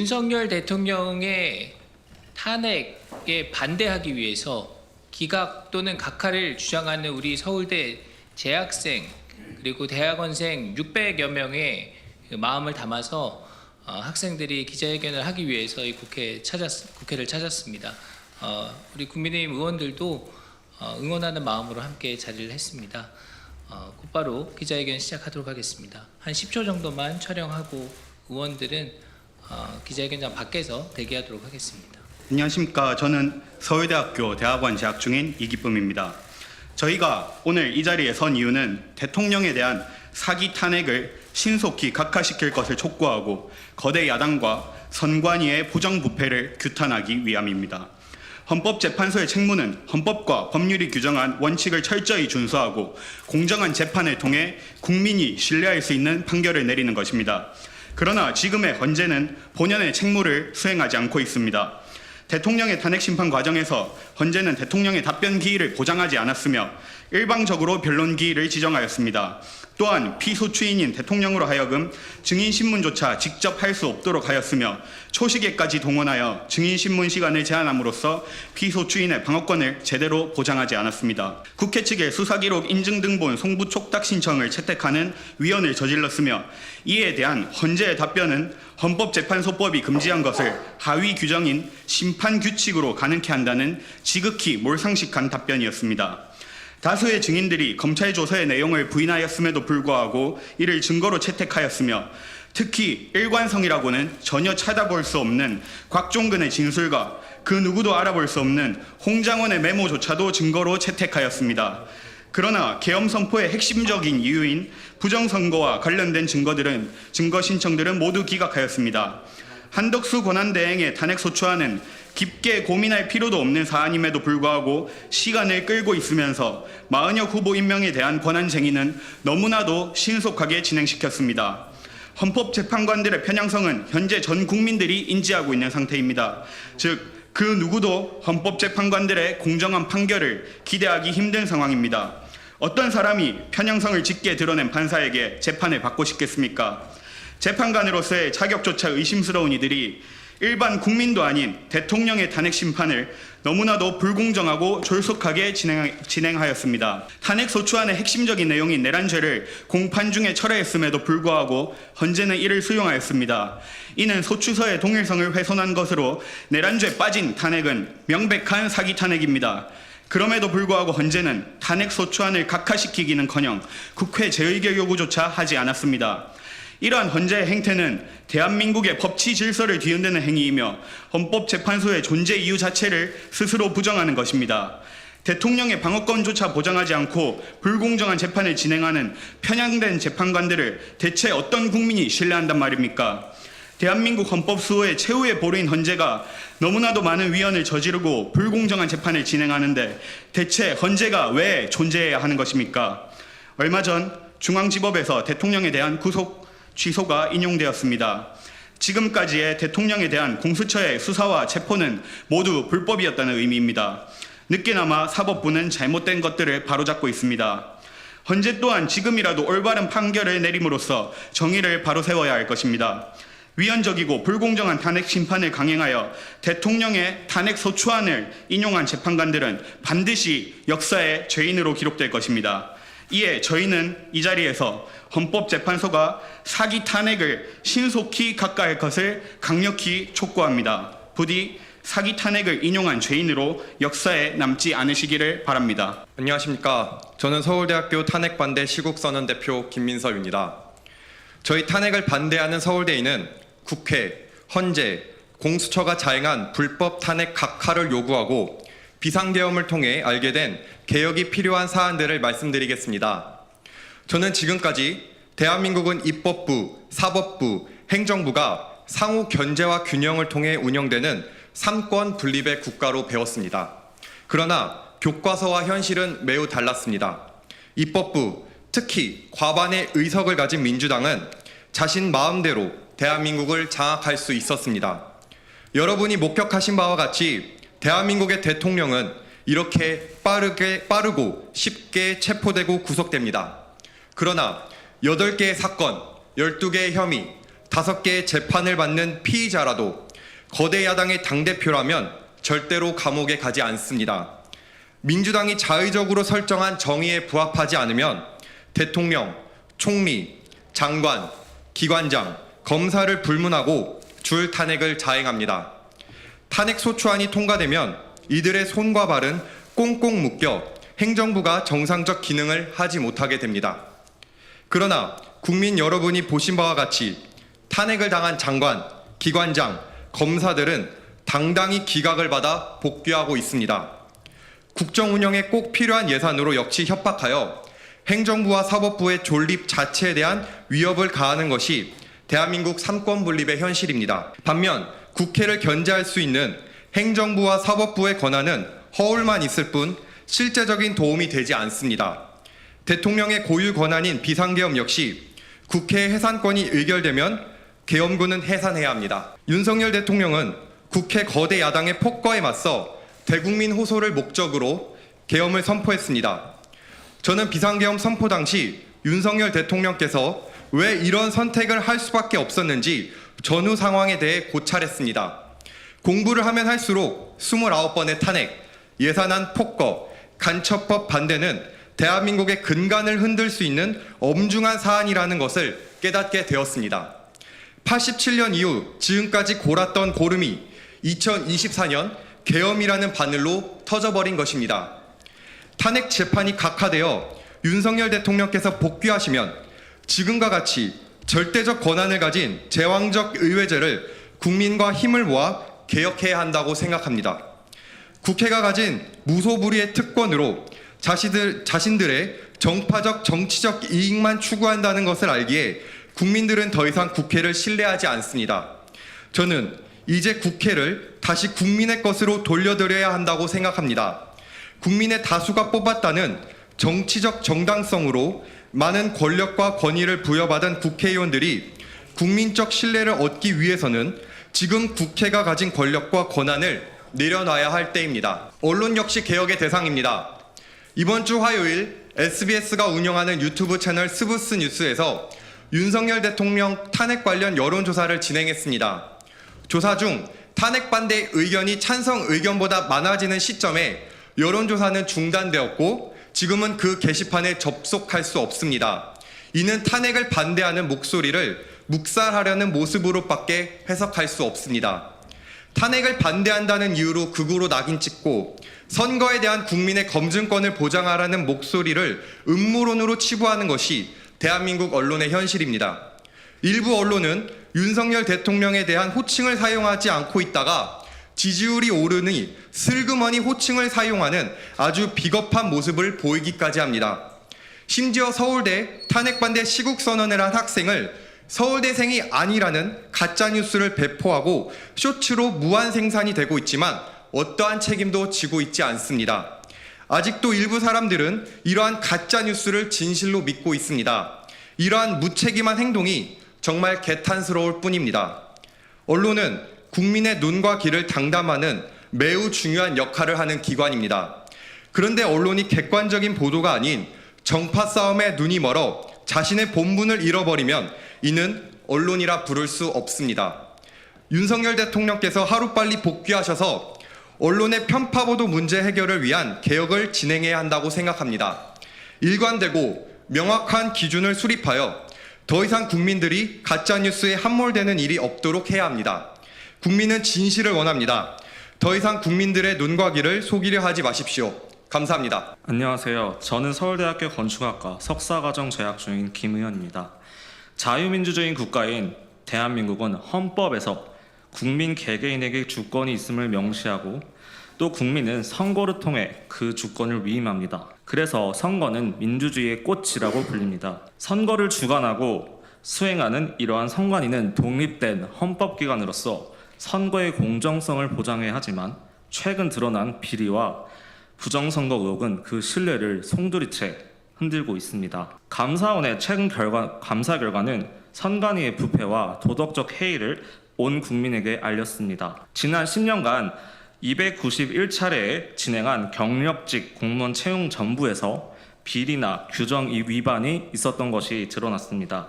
윤석열 대통령의 탄핵에 반대하기 위해서 기각 또는 각하를 주장하는 우리 서울대 재학생 그리고 대학원생 600여 명의 마음을 담아서 학생들이 기자회견을 하기 위해서 이 국회를 찾았습니다. 우리 국민의힘 의원들도 응원하는 마음으로 함께 자리를 했습니다. 곧바로 기자회견 시작하도록 하겠습니다. 한 10초 정도만 촬영하고 의원들은 기자회견장 밖에서 대기하도록 하겠습니다. 안녕하십니까. 저는 서울대학교 대학원 재학 중인 이기쁨입니다. 저희가 오늘 이 자리에 선 이유는 대통령에 대한 사기 탄핵을 신속히 각하시킬 것을 촉구하고 거대 야당과 선관위의 부정부패를 규탄하기 위함입니다. 헌법재판소의 책무는 헌법과 법률이 규정한 원칙을 철저히 준수하고 공정한 재판을 통해 국민이 신뢰할 수 있는 판결을 내리는 것입니다. 그러나 지금의 헌재는 본연의 책무를 수행하지 않고 있습니다. 대통령의 탄핵심판 과정에서 헌재는 대통령의 답변 기일을 보장하지 않았으며 일방적으로 변론 기일을 지정하였습니다. 또한 피소추인인 대통령으로 하여금 증인신문조차 직접 할 수 없도록 하였으며 초시계까지 동원하여 증인신문 시간을 제한함으로써 피소추인의 방어권을 제대로 보장하지 않았습니다. 국회 측의 수사기록 인증등본 송부 촉탁 신청을 채택하는 위헌을 저질렀으며 이에 대한 헌재의 답변은 헌법재판소법이 금지한 것을 하위 규정인 심판규칙으로 가능케 한다는 지극히 몰상식한 답변이었습니다. 다수의 증인들이 검찰 조서의 내용을 부인하였음에도 불구하고 이를 증거로 채택하였으며 특히 일관성이라고는 전혀 찾아볼 수 없는 곽종근의 진술과 그 누구도 알아볼 수 없는 홍장원의 메모조차도 증거로 채택하였습니다. 그러나 계엄 선포의 핵심적인 이유인 부정선거와 관련된 증거 신청들은 모두 기각하였습니다. 한덕수 권한대행의 탄핵소추안은 깊게 고민할 필요도 없는 사안임에도 불구하고 시간을 끌고 있으면서 마은혁 후보 임명에 대한 권한쟁의는 너무나도 신속하게 진행시켰습니다. 헌법재판관들의 편향성은 현재 전 국민들이 인지하고 있는 상태입니다. 즉, 그 누구도 헌법재판관들의 공정한 판결을 기대하기 힘든 상황입니다. 어떤 사람이 편향성을 짙게 드러낸 판사에게 재판을 받고 싶겠습니까? 재판관으로서의 자격조차 의심스러운 이들이 일반 국민도 아닌 대통령의 탄핵 심판을 너무나도 불공정하고 졸속하게 진행하였습니다. 탄핵 소추안의 핵심적인 내용인 내란죄를 공판 중에 철회했음에도 불구하고 헌재는 이를 수용하였습니다. 이는 소추서의 동일성을 훼손한 것으로 내란죄 빠진 탄핵은 명백한 사기 탄핵입니다. 그럼에도 불구하고 헌재는 탄핵 소추안을 각하시키기는커녕 국회 재의결 요구조차 하지 않았습니다. 이러한 헌재의 행태는 대한민국의 법치 질서를 뒤흔드는 행위이며 헌법재판소의 존재 이유 자체를 스스로 부정하는 것입니다. 대통령의 방어권조차 보장하지 않고 불공정한 재판을 진행하는 편향된 재판관들을 대체 어떤 국민이 신뢰한단 말입니까? 대한민국 헌법수호의 최후의 보루인 헌재가 너무나도 많은 위헌을 저지르고 불공정한 재판을 진행하는데 대체 헌재가 왜 존재해야 하는 것입니까? 얼마 전 중앙지법에서 대통령에 대한 취소가 인용되었습니다. 지금까지의 대통령에 대한 공수처의 수사와 체포는 모두 불법이었다는 의미입니다. 늦게나마 사법부는 잘못된 것들을 바로잡고 있습니다. 헌재 또한 지금이라도 올바른 판결을 내림으로써 정의를 바로 세워야 할 것입니다. 위헌적이고 불공정한 탄핵 심판을 강행하여 대통령의 탄핵 소추안을 인용한 재판관들은 반드시 역사의 죄인으로 기록될 것입니다. 이에 저희는 이 자리에서 헌법재판소가 사기 탄핵을 신속히 각하할 것을 강력히 촉구합니다. 부디 사기 탄핵을 인용한 죄인으로 역사에 남지 않으시기를 바랍니다. 안녕하십니까. 저는 서울대학교 탄핵반대 시국선언 대표 김민섭입니다. 저희 탄핵을 반대하는 서울대인은 국회, 헌재, 공수처가 자행한 불법 탄핵 각하를 요구하고 비상계엄을 통해 알게 된 개혁이 필요한 사안들을 말씀드리겠습니다. 저는 지금까지 대한민국은 입법부, 사법부, 행정부가 상호 견제와 균형을 통해 운영되는 삼권 분립의 국가로 배웠습니다. 그러나 교과서와 현실은 매우 달랐습니다. 입법부, 특히 과반의 의석을 가진 민주당은 자신 마음대로 대한민국을 장악할 수 있었습니다. 여러분이 목격하신 바와 같이 대한민국의 대통령은 이렇게 빠르고 쉽게 체포되고 구속됩니다. 그러나 8개의 사건, 12개의 혐의, 5개의 재판을 받는 피의자라도 거대 야당의 당대표라면 절대로 감옥에 가지 않습니다. 민주당이 자의적으로 설정한 정의에 부합하지 않으면 대통령, 총리, 장관, 기관장, 검사를 불문하고 줄 탄핵을 자행합니다. 탄핵 소추안이 통과되면 이들의 손과 발은 꽁꽁 묶여 행정부가 정상적 기능을 하지 못하게 됩니다. 그러나 국민 여러분이 보신 바와 같이 탄핵을 당한 장관, 기관장, 검사들은 당당히 기각을 받아 복귀하고 있습니다. 국정 운영에 꼭 필요한 예산으로 역시 협박하여 행정부와 사법부의 존립 자체에 대한 위협을 가하는 것이 대한민국 삼권 분립의 현실입니다. 반면 국회를 견제할 수 있는 행정부와 사법부의 권한은 허울만 있을 뿐 실제적인 도움이 되지 않습니다. 대통령의 고유 권한인 비상계엄 역시 국회의 해산권이 의결되면 계엄군은 해산해야 합니다. 윤석열 대통령은 국회 거대 야당의 폭거에 맞서 대국민 호소를 목적으로 계엄을 선포했습니다. 저는 비상계엄 선포 당시 윤석열 대통령께서 왜 이런 선택을 할 수밖에 없었는지 전후 상황에 대해 고찰했습니다. 공부를 하면 할수록 29번의 탄핵, 예산안 폭거, 간첩법 반대는 대한민국의 근간을 흔들 수 있는 엄중한 사안이라는 것을 깨닫게 되었습니다. 87년 이후 지금까지 골았던 고름이 2024년 계엄이라는 바늘로 터져버린 것입니다. 탄핵 재판이 각하되어 윤석열 대통령께서 복귀하시면 지금과 같이 절대적 권한을 가진 제왕적 의회제를 국민과 힘을 모아 개혁해야 한다고 생각합니다. 국회가 가진 무소불위의 특권으로 자신들의 정파적 정치적 이익만 추구한다는 것을 알기에 국민들은 더 이상 국회를 신뢰하지 않습니다. 저는 이제 국회를 다시 국민의 것으로 돌려드려야 한다고 생각합니다. 국민의 다수가 뽑았다는 정치적 정당성으로 많은 권력과 권위를 부여받은 국회의원들이 국민적 신뢰를 얻기 위해서는 지금 국회가 가진 권력과 권한을 내려놔야 할 때입니다. 언론 역시 개혁의 대상입니다. 이번 주 화요일 SBS가 운영하는 유튜브 채널 스브스 뉴스에서 윤석열 대통령 탄핵 관련 여론조사를 진행했습니다. 조사 중 탄핵 반대 의견이 찬성 의견보다 많아지는 시점에 여론조사는 중단되었고 지금은 그 게시판에 접속할 수 없습니다. 이는 탄핵을 반대하는 목소리를 묵살하려는 모습으로밖에 해석할 수 없습니다. 탄핵을 반대한다는 이유로 극우로 낙인 찍고 선거에 대한 국민의 검증권을 보장하라는 목소리를 음모론으로 치부하는 것이 대한민국 언론의 현실입니다. 일부 언론은 윤석열 대통령에 대한 호칭을 사용하지 않고 있다가 지지율이 오르니 슬그머니 호칭을 사용하는 아주 비겁한 모습을 보이기까지 합니다. 심지어 서울대 탄핵반대 시국선언을 한 학생을 서울대생이 아니라는 가짜뉴스를 배포하고 쇼츠로 무한 생산이 되고 있지만 어떠한 책임도 지고 있지 않습니다. 아직도 일부 사람들은 이러한 가짜뉴스를 진실로 믿고 있습니다. 이러한 무책임한 행동이 정말 개탄스러울 뿐입니다. 언론은 국민의 눈과 귀를 장담하는 매우 중요한 역할을 하는 기관입니다. 그런데 언론이 객관적인 보도가 아닌 정파 싸움에 눈이 멀어 자신의 본분을 잃어버리면 이는 언론이라 부를 수 없습니다. 윤석열 대통령께서 하루빨리 복귀하셔서 언론의 편파보도 문제 해결을 위한 개혁을 진행해야 한다고 생각합니다. 일관되고 명확한 기준을 수립하여 더 이상 국민들이 가짜뉴스에 함몰되는 일이 없도록 해야 합니다. 국민은 진실을 원합니다. 더 이상 국민들의 눈과 귀를 속이려 하지 마십시오. 감사합니다. 안녕하세요. 저는 서울대학교 건축학과 석사과정 재학 중인 김의현입니다. 자유민주주의 국가인 대한민국은 헌법에서 국민 개개인에게 주권이 있음을 명시하고 또 국민은 선거를 통해 그 주권을 위임합니다. 그래서 선거는 민주주의의 꽃이라고 불립니다. 선거를 주관하고 수행하는 이러한 선관위는 독립된 헌법기관으로서 선거의 공정성을 보장해야 하지만 최근 드러난 비리와 부정선거 의혹은 그 신뢰를 송두리째 흔들고 있습니다. 감사원의 최근 감사 결과는 선관위의 부패와 도덕적 해이를 온 국민에게 알렸습니다. 지난 10년간 291차례에 진행한 경력직 공무원 채용 전부에서 비리나 규정 위반이 있었던 것이 드러났습니다.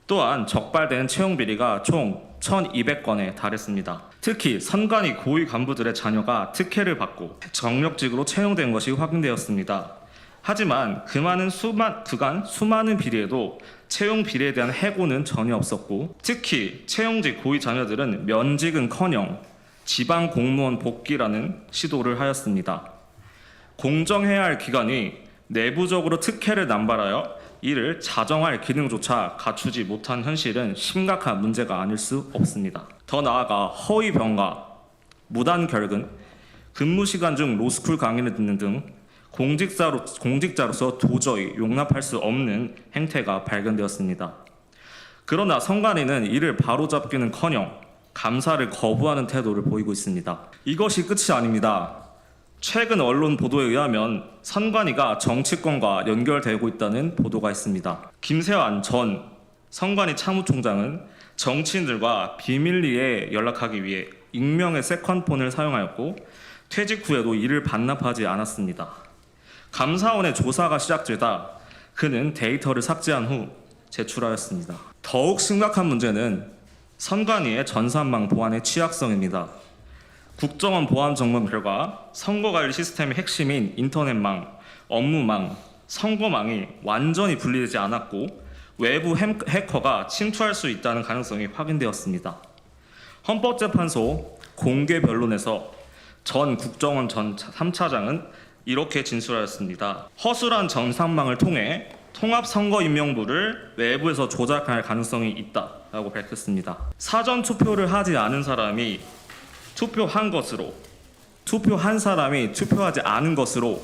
또한 적발된 채용 비리가 총 1,200건에 달했습니다. 특히 선관위 고위 간부들의 자녀가 특혜를 받고 경력직으로 채용된 것이 확인되었습니다. 하지만 그간 수많은 비리에도 채용 비리에 대한 해고는 전혀 없었고, 특히 채용직 고위 자녀들은 면직은커녕 지방 공무원 복귀라는 시도를 하였습니다. 공정해야 할 기관이 내부적으로 특혜를 남발하여 이를 자정할 기능조차 갖추지 못한 현실은 심각한 문제가 아닐 수 없습니다. 더 나아가 허위 병가, 무단 결근, 근무 시간 중 로스쿨 강의를 듣는 등 공직자로서 도저히 용납할 수 없는 행태가 발견되었습니다. 그러나 선관위는 이를 바로잡기는커녕 감사를 거부하는 태도를 보이고 있습니다. 이것이 끝이 아닙니다. 최근 언론 보도에 의하면 선관위가 정치권과 연결되고 있다는 보도가 있습니다. 김세환 전 선관위 차무총장은 정치인들과 비밀리에 연락하기 위해 익명의 세컨폰을 사용하였고, 퇴직 후에도 이를 반납하지 않았습니다. 감사원의 조사가 시작되다 그는 데이터를 삭제한 후 제출하였습니다. 더욱 심각한 문제는 선관위의 전산망 보안의 취약성입니다. 국정원 보안 점검 결과 선거관리 시스템의 핵심인 인터넷망, 업무망, 선거망이 완전히 분리되지 않았고 외부 해커가 침투할 수 있다는 가능성이 확인되었습니다. 헌법재판소 공개 변론에서 전 국정원 전 3차장은 이렇게 진술하였습니다. 허술한 전산망을 통해 통합선거임명부를 외부에서 조작할 가능성이 있다라고 밝혔습니다. 사전 투표를 하지 않은 사람이 투표한 것으로, 투표한 사람이 투표하지 않은 것으로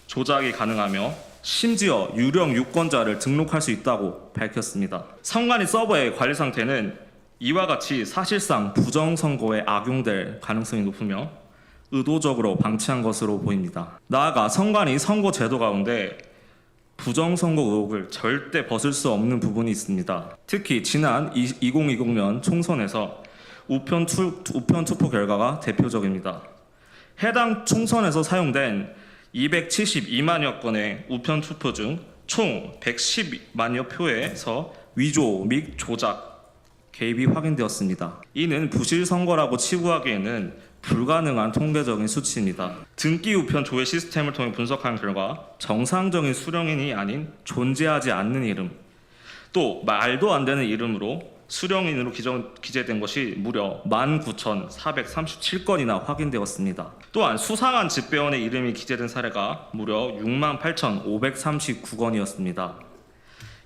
조작이 가능하며 심지어 유령 유권자를 등록할 수 있다고 밝혔습니다. 선관위 서버의 관리 상태는 이와 같이 사실상 부정선거에 악용될 가능성이 높으며 의도적으로 방치한 것으로 보입니다. 나아가 선관위 선거 제도 가운데 부정선거 의혹을 절대 벗을 수 없는 부분이 있습니다. 특히 지난 2020년 총선에서 우편 투표 결과가 대표적입니다. 해당 총선에서 사용된 272만여 건의 우편 투표 중 총 110만여 표에서 위조 및 조작, 개입이 확인되었습니다. 이는 부실 선거라고 치부하기에는 불가능한 통계적인 수치입니다. 등기 우편 조회 시스템을 통해 분석한 결과 정상적인 수령인이 아닌 존재하지 않는 이름, 또 말도 안 되는 이름으로 수령인으로 기재된 것이 무려 19,437건이나 확인되었습니다. 또한 수상한 집배원의 이름이 기재된 사례가 무려 68,539건이었습니다.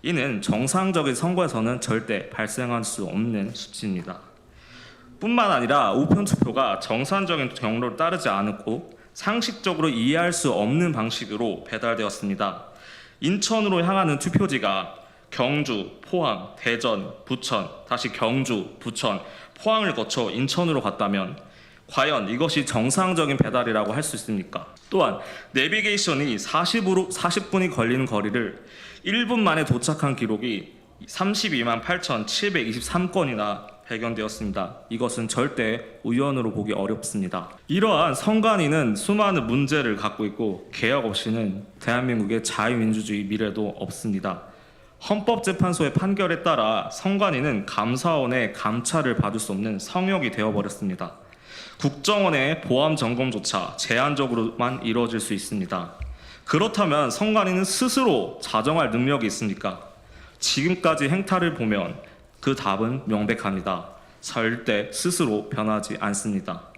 이는 정상적인 선거에서는 절대 발생할 수 없는 수치입니다. 뿐만 아니라 우편 투표가 정상적인 경로를 따르지 않았고 상식적으로 이해할 수 없는 방식으로 배달되었습니다. 인천으로 향하는 투표지가 경주, 포항, 대전, 부천, 다시 경주, 부천, 포항을 거쳐 인천으로 갔다면 과연 이것이 정상적인 배달이라고 할 수 있습니까? 또한 내비게이션이 40분이 걸리는 거리를 1분 만에 도착한 기록이 32만 8,723건이나 발견되었습니다. 이것은 절대 우연으로 보기 어렵습니다. 이러한 선관위는 수많은 문제를 갖고 있고 개혁 없이는 대한민국의 자유민주주의 미래도 없습니다. 헌법재판소의 판결에 따라 선관위는 감사원의 감찰을 받을 수 없는 성역이 되어버렸습니다. 국정원의 보안 점검조차 제한적으로만 이루어질 수 있습니다. 그렇다면 선관위는 스스로 자정할 능력이 있습니까? 지금까지 행태를 보면 그 답은 명백합니다. 절대 스스로 변하지 않습니다.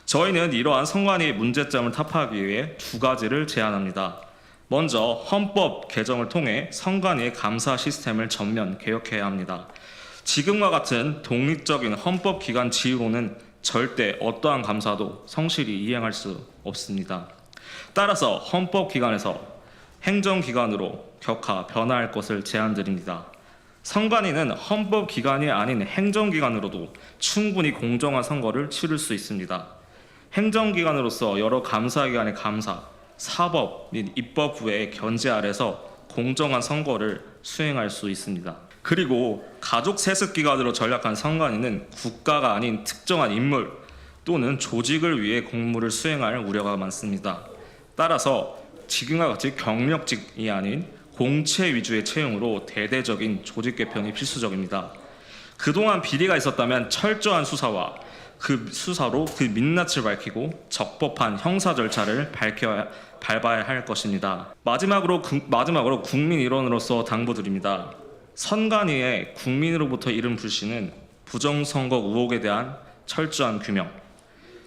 저희는 이러한 선관위의 문제점을 타파하기 위해 두 가지를 제안합니다. 먼저 헌법 개정을 통해 선관위의 감사 시스템을 전면 개혁해야 합니다. 지금과 같은 독립적인 헌법기관 지위로는 절대 어떠한 감사도 성실히 이행할 수 없습니다. 따라서 헌법기관에서 행정기관으로 격하 변화할 것을 제안드립니다. 선관위는 헌법기관이 아닌 행정기관으로도 충분히 공정한 선거를 치를 수 있습니다. 행정기관으로서 여러 감사기관의 감사, 사법 및 입법부의 견제 아래서 공정한 선거를 수행할 수 있습니다. 그리고 가족 세습기관으로 전락한 선관위는 국가가 아닌 특정한 인물 또는 조직을 위해 공무를 수행할 우려가 많습니다. 따라서 지금과 같이 경력직이 아닌 공채 위주의 채용으로 대대적인 조직 개편이 필수적입니다. 그동안 비리가 있었다면 철저한 수사와 그 수사로 그 민낯을 밝히고 적법한 형사 절차를 밟아야 할 것입니다. 마지막으로 국민 일원으로서 당부드립니다. 선관위의 국민으로부터 이른 불씨는 부정선거 의혹에 대한 철저한 규명,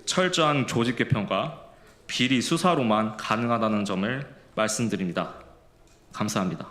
철저한 조직 개편과 비리 수사로만 가능하다는 점을 말씀드립니다. 감사합니다.